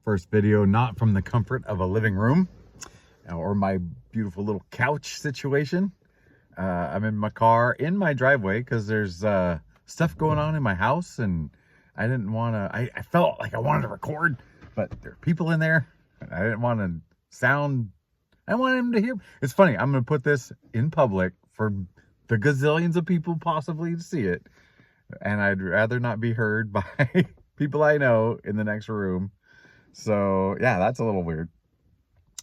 First video, not from the comfort of a living room or my beautiful little couch situation. I'm in my car, in my driveway, because there's stuff going on in my house, and I didn't want to, I felt like I wanted to record, but there are people in there. I didn't want to sound, I wanted them to hear. It's funny, I'm going to put this in public for the gazillions of people possibly to see it, and I'd rather not be heard by people I know in the next room. So yeah, that's a little weird.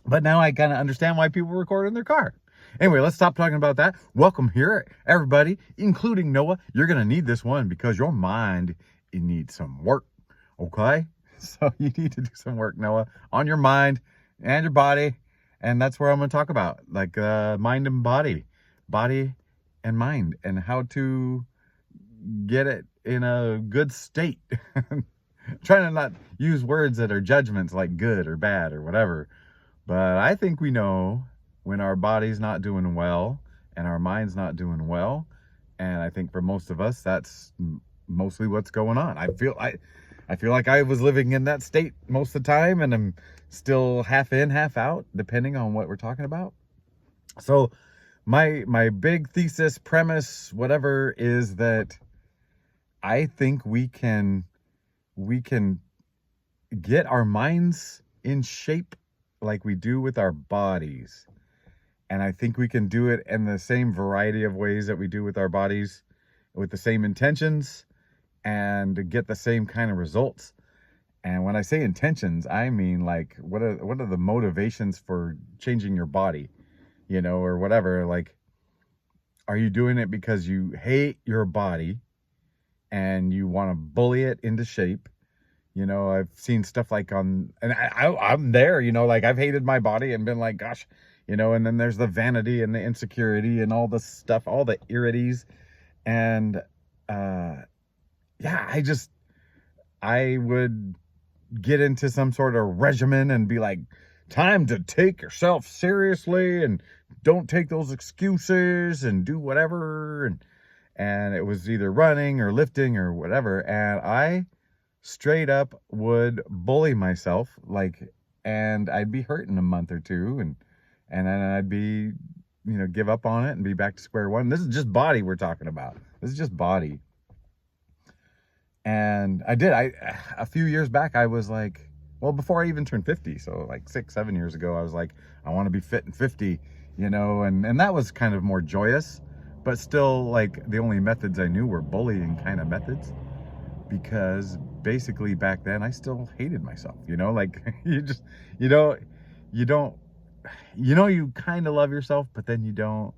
But now I kind of understand why people record in their car. Anyway, let's stop talking about that. Welcome here, everybody, including Noah. You're going to need this one because your mind, it needs some work, okay? So you need to do some work, Noah, on your mind and your body. And that's where I'm going to talk about, like mind and body and mind, and how to get it in a good state. Trying to not use words that are judgments like good or bad or whatever. But I think we know when our body's not doing well and our mind's not doing well. And I think for most of us, that's mostly what's going on. I feel like I was living in that state most of the time, and I'm still half in, half out, depending on what we're talking about. So my big thesis, premise, whatever, is that I think we can get our minds in shape like we do with our bodies. And I think we can do it in the same variety of ways that we do with our bodies, with the same intentions, and get the same kind of results. And when I say intentions, I mean, like, what are the motivations for changing your body, or whatever? Like, are you doing it because you hate your body and you want to bully it into shape? I've seen stuff like and I'm there, like, I've hated my body and been like, gosh, and then there's the vanity and the insecurity and all the stuff, all the irrities. And, yeah, I would get into some sort of regimen and be like, time to take yourself seriously and don't take those excuses and do whatever. And it was either running or lifting or whatever. And I straight up would bully myself, and I'd be hurt in a month or two, and then I'd be, give up on it and be back to square one. This is just body we're talking about. This is just body. And a few years back, I was like, well, before I even turned 50, so like 6-7 years ago, I was like, I want to be fit and 50, and that was kind of more joyous, but still, like, the only methods I knew were bullying kind of methods. Because basically back then I still hated myself, like, you kind of love yourself, but then you don't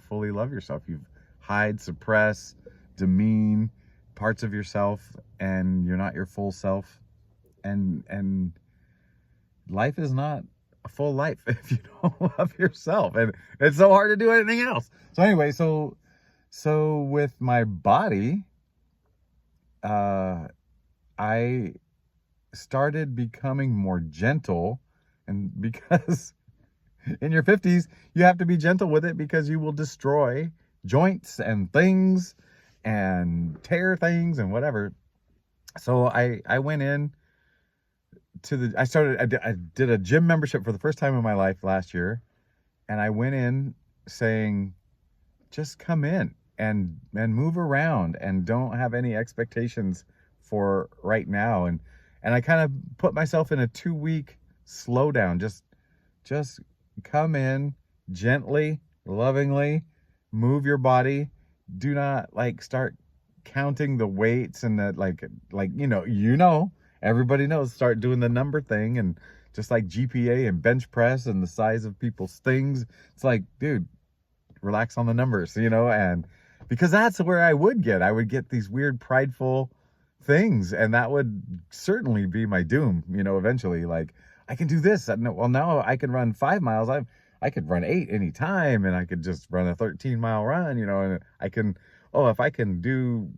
fully love yourself. You hide, suppress, demean parts of yourself, and you're not your full self. And life is not a full life if you don't love yourself, and it's so hard to do anything else. So anyway, so with my body, I started becoming more gentle, and because in your 50s, you have to be gentle with it because you will destroy joints and things and tear things and whatever. So I went in to I did a gym membership for the first time in my life last year. And I went in saying, just come in and move around and don't have any expectations for right now. And I kind of put myself in a 2-week slowdown. Just come in gently, lovingly, move your body. Do not start counting the weights and that everybody knows, start doing the number thing, and just like GPA and bench press and the size of people's things. It's like, dude, relax on the numbers, and because that's where I would get these weird prideful things, and that would certainly be my doom, eventually. Like, I can do this. Well, now I can run 5 miles. I could run 8 anytime, and I could just run a 13-mile run, and I can, if I can do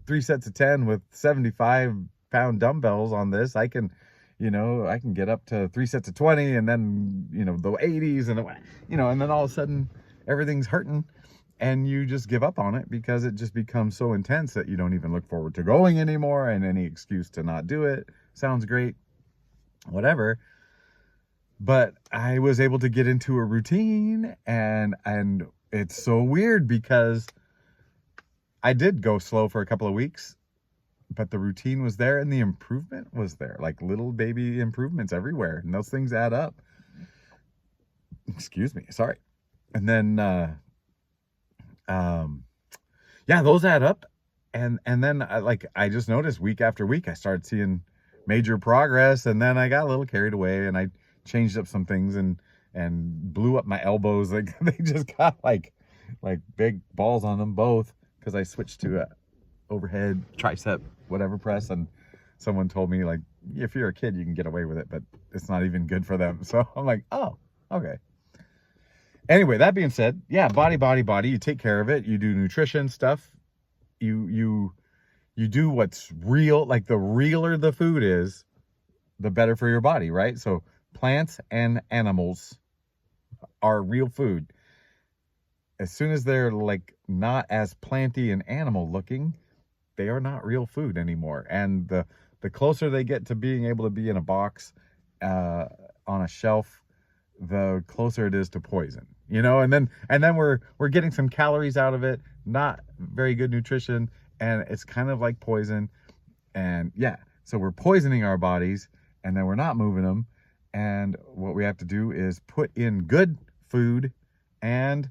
3 sets of 10 with 75-pound dumbbells on this, I can, I can get up to 3 sets of 20, and then, the 80s, and, and then all of a sudden everything's hurting, and you just give up on it because it just becomes so intense that you don't even look forward to going anymore, and any excuse to not do it sounds great. whatever. But I was able to get into a routine, and it's so weird because I did go slow for a couple of weeks, but the routine was there and the improvement was there, like little baby improvements everywhere, and those things add up. Excuse me, sorry. And then um yeah, those add up. And then I just noticed week after week I started seeing major progress, and then I got a little carried away and I changed up some things and blew up my elbows. Like they just got like big balls on them both because I switched to a overhead tricep whatever press, and someone told me, like, if you're a kid you can get away with it, but it's not even good for them. So I'm like, oh, okay. Anyway, that being said, yeah, body, you take care of it, you do nutrition stuff, you do what's real. Like, the realer the food is, the better for your body, right? So plants and animals are real food. As soon as they're like not as planty and animal looking, they are not real food anymore. And the closer they get to being able to be in a box, on a shelf, the closer it is to poison, and then we're getting some calories out of it, not very good nutrition, and it's kind of like poison. And yeah, so we're poisoning our bodies, and then we're not moving them. And what we have to do is put in good food and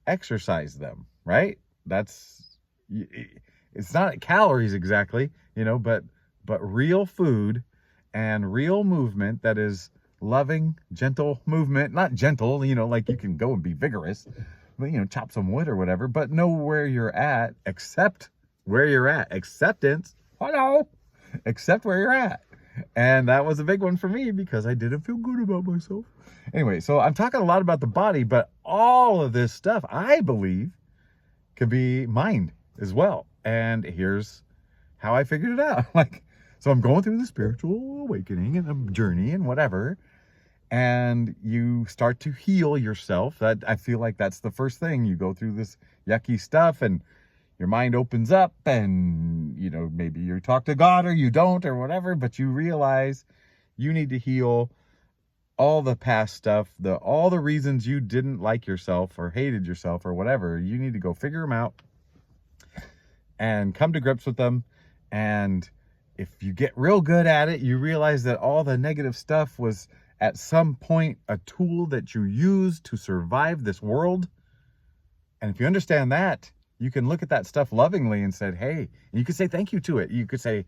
exercise them, right? That's, it's not calories exactly, but real food and real movement that is loving, gentle movement. Not gentle, like you can go and be vigorous, but, chop some wood or whatever, but know where you're at, accept where you're at. Acceptance. Hello. Accept where you're at. And that was a big one for me because I didn't feel good about myself. Anyway, so I'm talking a lot about the body, but all of this stuff, I believe, could be mind as well. And here's how I figured it out. So I'm going through the spiritual awakening and a journey and whatever, and you start to heal yourself. That, I feel like that's the first thing. You go through this yucky stuff and your mind opens up, and maybe you talk to God or you don't or whatever, but you realize you need to heal all the past stuff, all the reasons you didn't like yourself or hated yourself or whatever. You need to go figure them out and come to grips with them. And if you get real good at it, you realize that all the negative stuff was at some point a tool that you used to survive this world. And if you understand that, you can look at that stuff lovingly and say, hey, and you could say thank you to it. You could say,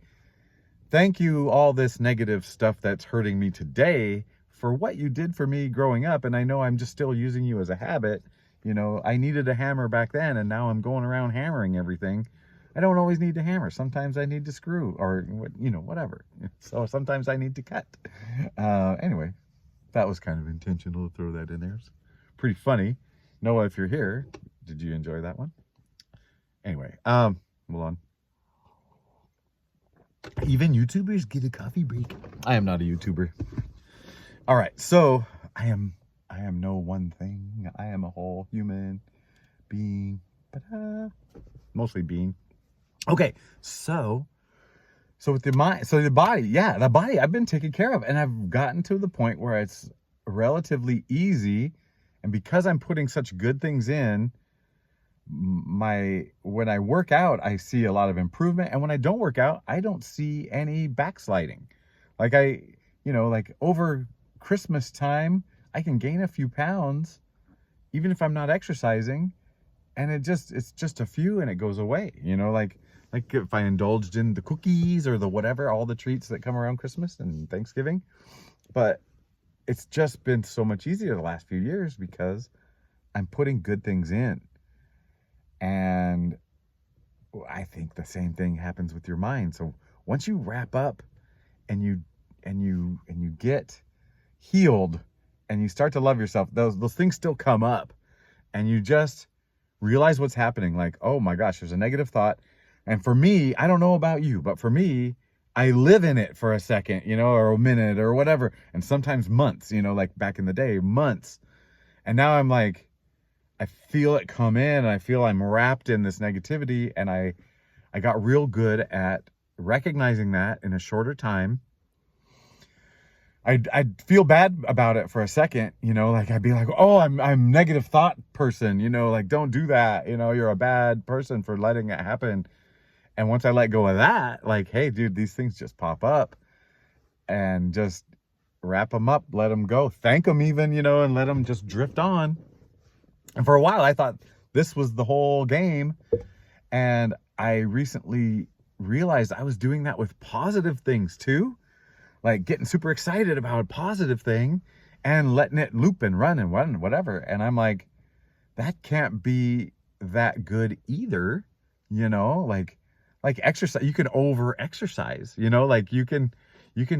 thank you, all this negative stuff that's hurting me today, for what you did for me growing up. And I know I'm just still using you as a habit. I needed a hammer back then, and now I'm going around hammering everything. I don't always need to hammer. Sometimes I need to screw, or, whatever. So sometimes I need to cut. Anyway, that was kind of intentional to throw that in there. It's pretty funny. Noah, if you're here, did you enjoy that one? Anyway, hold on. Even YouTubers get a coffee break. I am not a YouTuber. All right, so I am no one thing. I am a whole human being. Mostly being. Okay, so with the mind, so the body, I've been taken care of, and I've gotten to the point where it's relatively easy. And because I'm putting such good things in, when I work out, I see a lot of improvement, and when I don't work out, I don't see any backsliding. Like over Christmas time, I can gain a few pounds even if I'm not exercising, and it's just a few and it goes away. Like if I indulged in the cookies or the whatever, all the treats that come around Christmas and Thanksgiving. But it's just been so much easier the last few years because I'm putting good things in. And I think the same thing happens with your mind. So once you wrap up and you get healed and you start to love yourself, those things still come up, and you just realize what's happening. Like, oh my gosh, there's a negative thought. And for me, I don't know about you, but for me, I live in it for a second, or a minute or whatever. And sometimes months, like back in the day, months. And now I'm like, I feel it come in, and I feel I'm wrapped in this negativity. And I got real good at recognizing that in a shorter time. I'd feel bad about it for a second, you know, like I'd be like, oh, I'm negative thought person, you know, like don't do that, you know, you're a bad person for letting it happen. And once I let go of that, like, hey, dude, these things just pop up, and just wrap them up, let them go, thank them even, you know, and let them just drift on. And for a while, I thought this was the whole game. And I recently realized I was doing that with positive things too, like getting super excited about a positive thing and letting it loop and run and whatever. And I'm like, that can't be that good either, you know, like exercise, you can over exercise, you know, like you can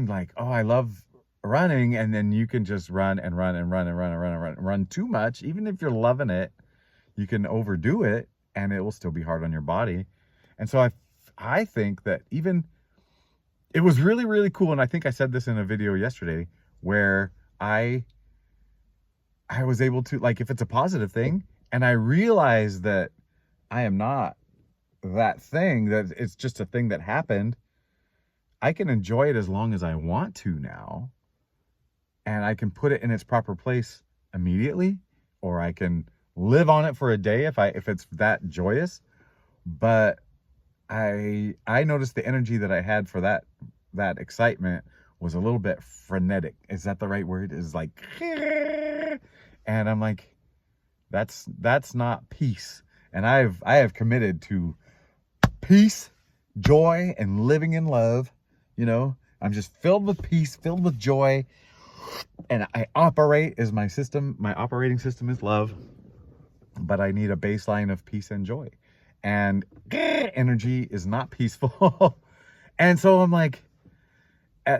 like, oh, I love running, and then you can just run and run and run and run and run and run and run too much. Even if you're loving it, you can overdo it and it will still be hard on your body. And so I think that even it was really, really cool. And I think I said this in a video yesterday where I was able to, like, if it's a positive thing and I realize that I am not that thing, that it's just a thing that happened, I can enjoy it as long as I want to now. And I can put it in its proper place immediately, or I can live on it for a day if it's that joyous. But I noticed the energy that I had for that excitement was a little bit frenetic. Is that the right word? Is like, and I'm like, that's not peace. And I have committed to peace, joy, and living in love. You know, I'm just filled with peace, filled with joy, and I operate as my operating system is love, but I need a baseline of peace and joy. And energy is not peaceful. And so I'm like,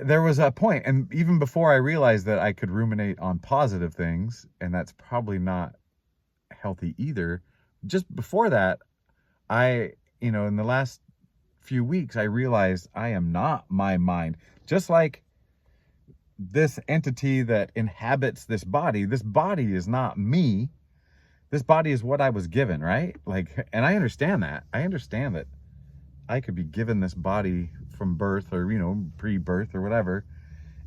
there was a point, and even before I realized that I could ruminate on positive things, and that's probably not healthy either, just before that, in the last few weeks, I realized I am not my mind. Just like this entity that inhabits this body is not me. This body is what I was given, right? Like, and I understand that. I understand that I could be given this body from birth, or, you know, pre-birth or whatever.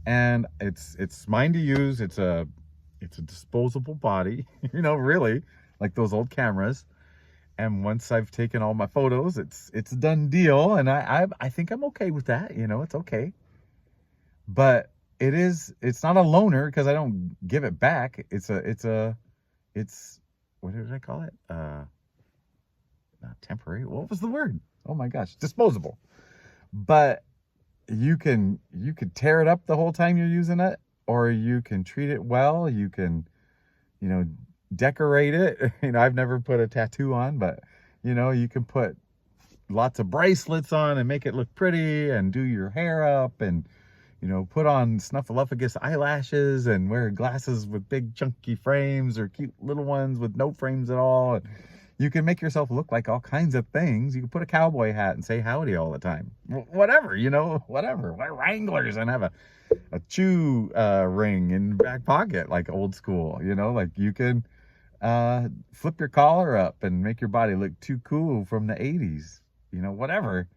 And it's mine to use. It's a disposable body, you know, really, like those old cameras. And once I've taken all my photos, it's a done deal. And I think I'm okay with that. You know, it's okay. But it's not a loaner because I don't give it back. It's what did I call it? Not temporary. What was the word? Oh my gosh, disposable. But you could tear it up the whole time you're using it, or you can treat it well. You can, you know, decorate it. You know, I've never put a tattoo on, but, you know, you can put lots of bracelets on and make it look pretty, and do your hair up, and, you know, put on snuffleupagus eyelashes, and wear glasses with big chunky frames, or cute little ones with no frames at all. And you can make yourself look like all kinds of things. You can put a cowboy hat and say howdy all the time. Whatever, you know, whatever. Wear Wranglers and have a chew ring in the back pocket, like old school, you know, like you can flip your collar up and make your body look too cool from the 80s, you know, whatever.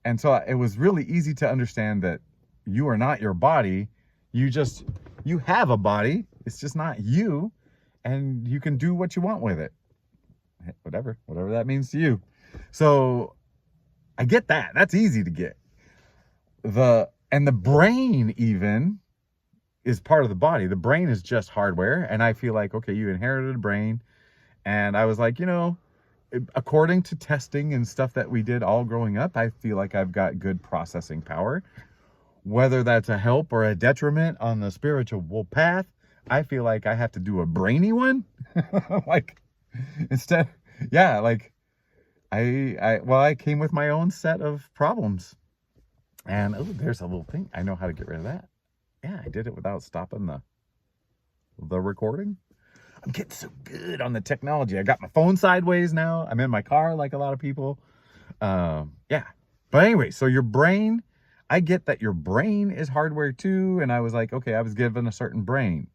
And so it was really easy to understand that you are not your body. You have a body. It's just not you. And you can do what you want with it. Whatever that means to you. So I get that. That's easy to get. The brain even is part of the body. The brain is just hardware. And I feel like, okay, you inherited a brain. And I was like, you know, according to testing and stuff that we did all growing up, I feel like I've got good processing power. Whether that's a help or a detriment on the spiritual path, I feel like I have to do a brainy one. Like, instead, yeah, like I came with my own set of problems. And oh, there's a little thing. I know how to get rid of that. Yeah, I did it without stopping the recording. I'm getting so good on the technology. I got my phone sideways now. I'm in my car like a lot of people. Yeah. But anyway, so your brain, I get that your brain is hardware too. And I was like, okay, I was given a certain brain.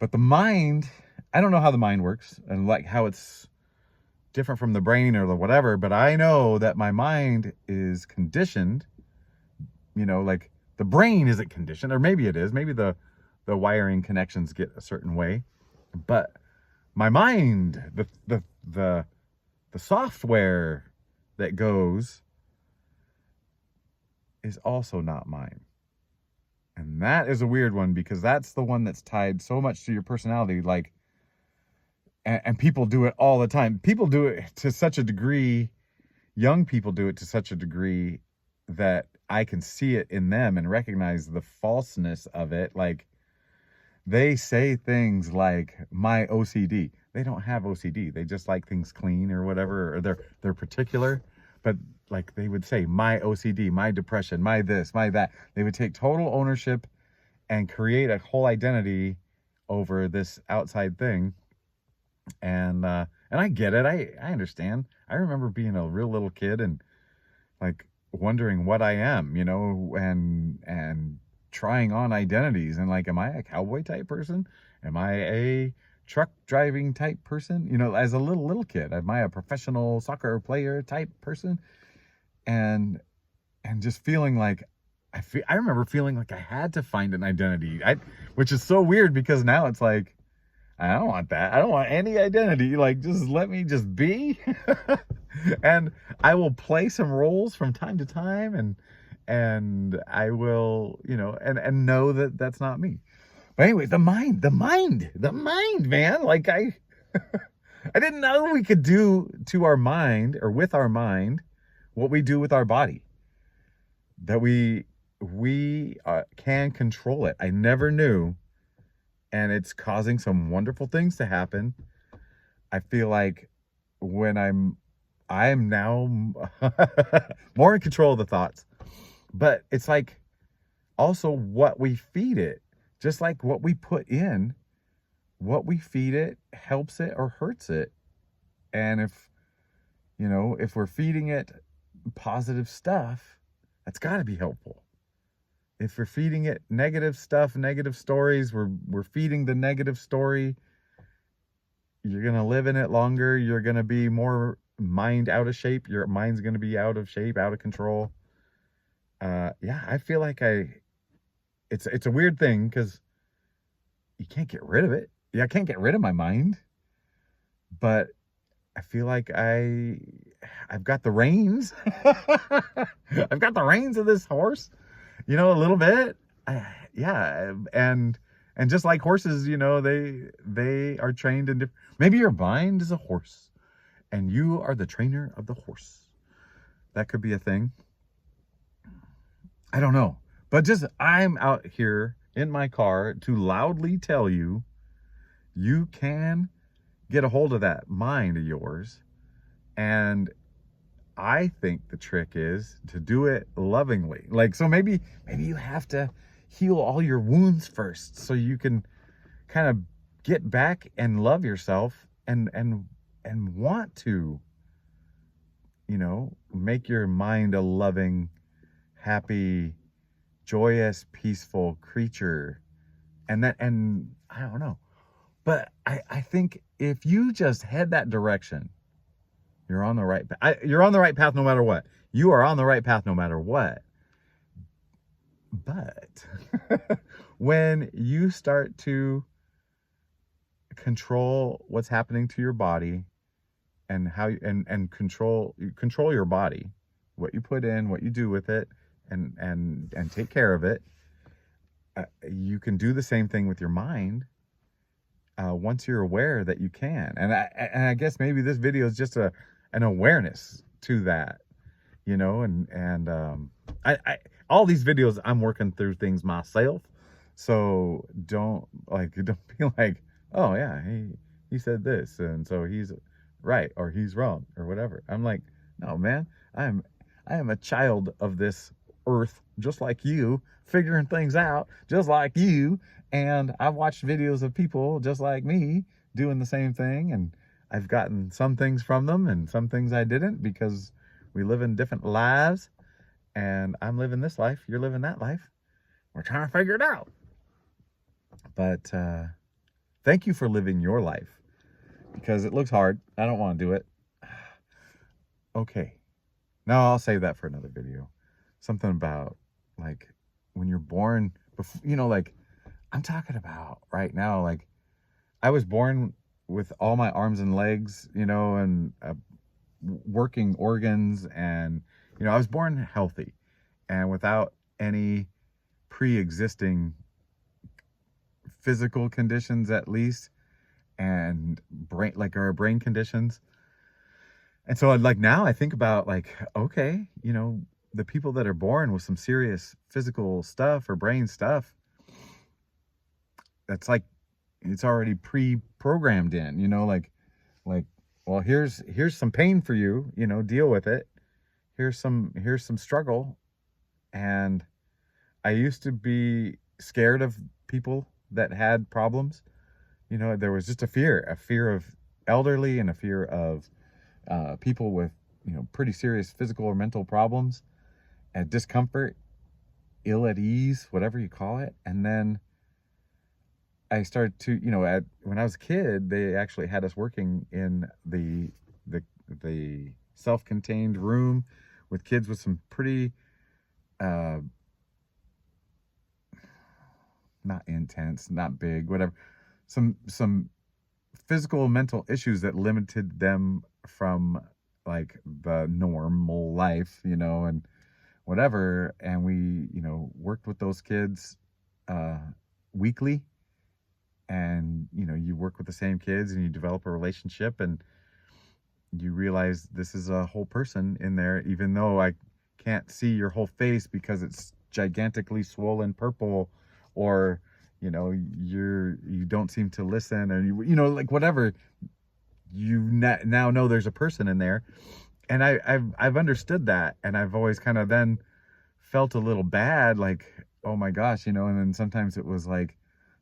But the mind, I don't know how the mind works and like how it's different from the brain or the whatever, but I know that my mind is conditioned, you know, like the brain isn't conditioned, or maybe it is. Maybe the wiring connections get a certain way, but my mind, the software that goes, is also not mine. And that is a weird one, because that's the one that's tied so much to your personality. Like, and people do it all the time. People do it to such a degree. Young people do it to such a degree that I can see it in them and recognize the falseness of it. Like, they say things like, my OCD. They don't have OCD. They just like things clean or whatever, or they're particular. But like, they would say, my OCD, my depression, my this, my that. They would take total ownership and create a whole identity over this outside thing. And I get it. I understand. I remember being a real little kid and like wondering what I am, you know, and trying on identities, and like, am I a cowboy type person? Am I a truck driving type person? You know, as a little kid, am I a professional soccer player type person? And just feeling like, I remember feeling like I had to find an identity, which is so weird, because now it's like, I don't want that. I don't want any identity. Like, just let me just be. And I will play some roles from time to time, and I will, you know, and know that that's not me. But anyway, the mind, man. Like, I didn't know we could do to our mind, or with our mind, what we do with our body. That we can control it. I never knew. And it's causing some wonderful things to happen. I feel like when I'm now more in control of the thoughts. But it's like also what we feed it. Just like what we put in, what we feed it helps it or hurts it. And if, you know, if we're feeding it positive stuff, that's got to be helpful. If we're feeding it negative stuff, negative stories, we're feeding the negative story, you're going to live in it longer. You're going to be more mind out of shape. Your mind's going to be out of shape, out of control. Yeah, I feel like it's a weird thing, because you can't get rid of it. Yeah, I can't get rid of my mind, but I feel like I've got the reins. I've got the reins of this horse, you know, a little bit. Yeah. And just like horses, you know, they are trained in different, maybe your mind is a horse and you are the trainer of the horse. That could be a thing. I don't know, but just, I'm out here in my car to loudly tell you, you can get a hold of that mind of yours. And I think the trick is to do it lovingly. Like, so maybe you have to heal all your wounds first, so you can kind of get back and love yourself and want to, you know, make your mind a loving, happy, joyous, peaceful creature. And I don't know, but I think if you just head that direction, you're on the right path. You're on the right path no matter what. You are on the right path no matter what. But when you start to control what's happening to your body, and how and control your body, what you put in, what you do with it, and take care of it, you can do the same thing with your mind. Once you're aware that you can, and I guess maybe this video is just an awareness to that, you know, and I all these videos, I'm working through things myself, so don't be like, oh yeah, he said this, and so he's right or he's wrong or whatever. I'm like, no, man, I am a child of this earth, just like you, figuring things out just like you. And I've watched videos of people just like me doing the same thing, and I've gotten some things from them and some things I didn't, because we live in different lives, and I'm living this life, you're living that life. We're trying to figure it out. But thank you for living your life, because it looks hard. I don't want to do it. Okay. No, I'll save that for another video. Something about, like, when you're born, like I'm talking about right now, like I was born with all my arms and legs, and working organs, and I was born healthy and without any pre-existing physical conditions, at least, and our brain conditions. And so like now I think about like, okay, the people that are born with some serious physical stuff or brain stuff, that's like it's already pre-programmed in, like, well, here's some pain for you, deal with it. Here's some struggle. And I used to be scared of people that had problems. There was just a fear of elderly, and a fear of people with, pretty serious physical or mental problems, and discomfort, ill at ease, whatever you call it. And then I started to, when I was a kid, they actually had us working in the self-contained room with kids with some pretty, not intense, not big, whatever, some physical and mental issues that limited them from like the normal life, and whatever. And we, worked with those kids weekly. And you work with the same kids and you develop a relationship, and you realize this is a whole person in there, even though I can't see your whole face because it's gigantically swollen purple, or you don't seem to listen, or like whatever. Now know there's a person in there. And I've understood that, and I've always kind of then felt a little bad, like, oh my gosh, and then sometimes it was like,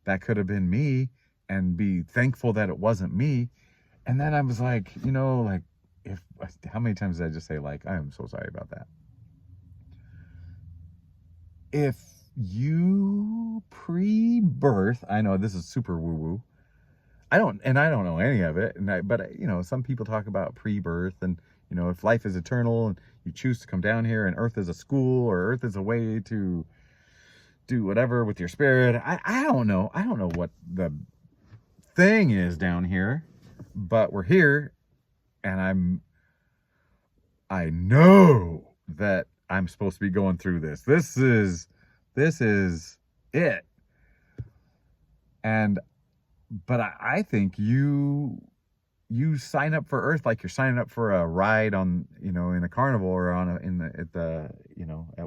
that could have been me, and be thankful that it wasn't me. And then I was like, like, how many times did I just say, like, I am so sorry about that? If you pre-birth, I know this is super woo-woo. I don't know any of it. But some people talk about pre-birth, and, if life is eternal and you choose to come down here, and Earth is a school, or Earth is a way to do whatever with your spirit. I don't know. I don't know what the thing is down here, but we're here, and I know that I'm supposed to be going through this. This is it. But I think you sign up for Earth like you're signing up for a ride on, in a carnival, or at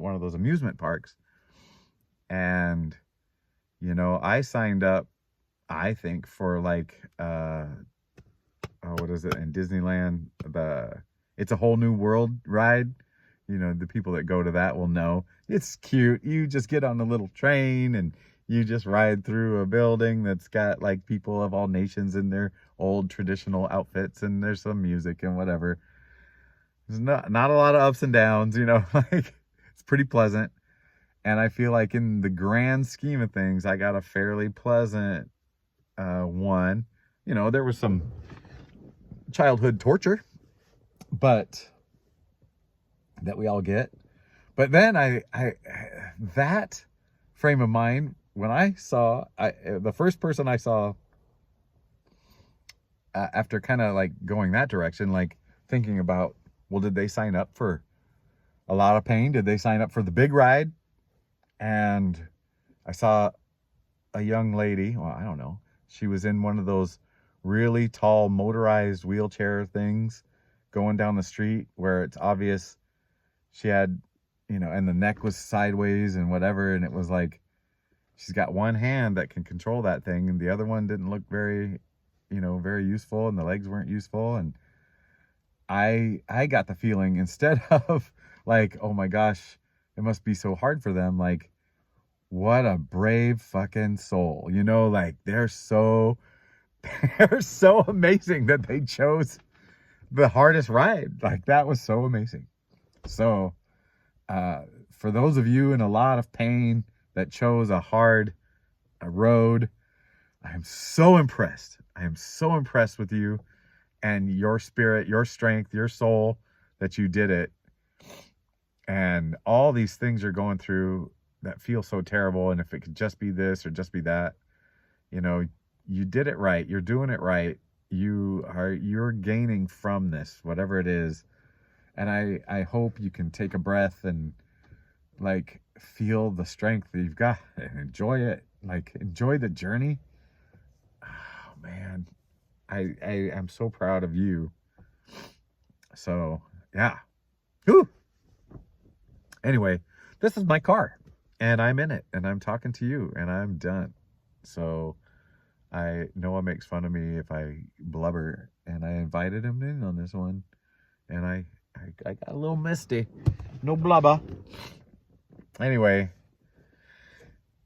one of those amusement parks. And, I signed up, I think, for like, what is it in Disneyland? It's a Whole New World ride. The people that go to that will know. It's cute. You just get on a little train, and you just ride through a building that's got like people of all nations in their old traditional outfits, and there's some music and whatever. There's not a lot of ups and downs, like, it's pretty pleasant. And I feel like in the grand scheme of things, I got a fairly pleasant one. There was some childhood torture, but that we all get. But then I that frame of mind, when I saw, the first person I saw after kind of like going that direction, like thinking about, well, did they sign up for a lot of pain? Did they sign up for the big ride? And I saw a young lady, well, I don't know, she was in one of those really tall motorized wheelchair things going down the street, where it's obvious she had, and the neck was sideways and whatever. And it was like, she's got one hand that can control that thing, and the other one didn't look very, very useful, and the legs weren't useful. And I got the feeling, instead of like, oh my gosh, it must be so hard for them, like, what a brave fucking soul, like they're so amazing that they chose the hardest ride. Like, that was so amazing. So for those of you in a lot of pain that chose a hard road, I am so impressed. I am so impressed with you and your spirit, your strength, your soul, that you did it. And all these things you're going through, that feel so terrible, and if it could just be this or just be that, you know, you did it right. You're doing it right. You're gaining from this, whatever it is. And I hope you can take a breath and like feel the strength that you've got and enjoy it. Like enjoy the journey. Oh man, I am so proud of you. So yeah. Whew. Anyway, this is my car and I'm in it and I'm talking to you and I'm done. So I Noah makes fun of me if I blubber, and I invited him in on this one, and I got a little misty. No blubber. Anyway,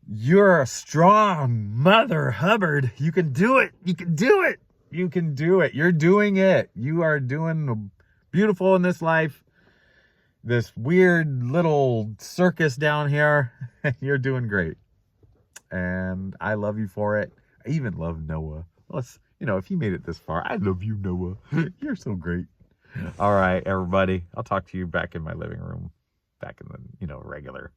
you're a strong mother, Hubbard. You can do it. You can do it. You can do it. You're doing it. You are doing beautiful in this life. This weird little circus down here. You're doing great. And I love you for it. I even love Noah. Let's, if he made it this far, I love you, Noah. You're so great. All right, everybody. I'll talk to you back in my living room, back in the, regular.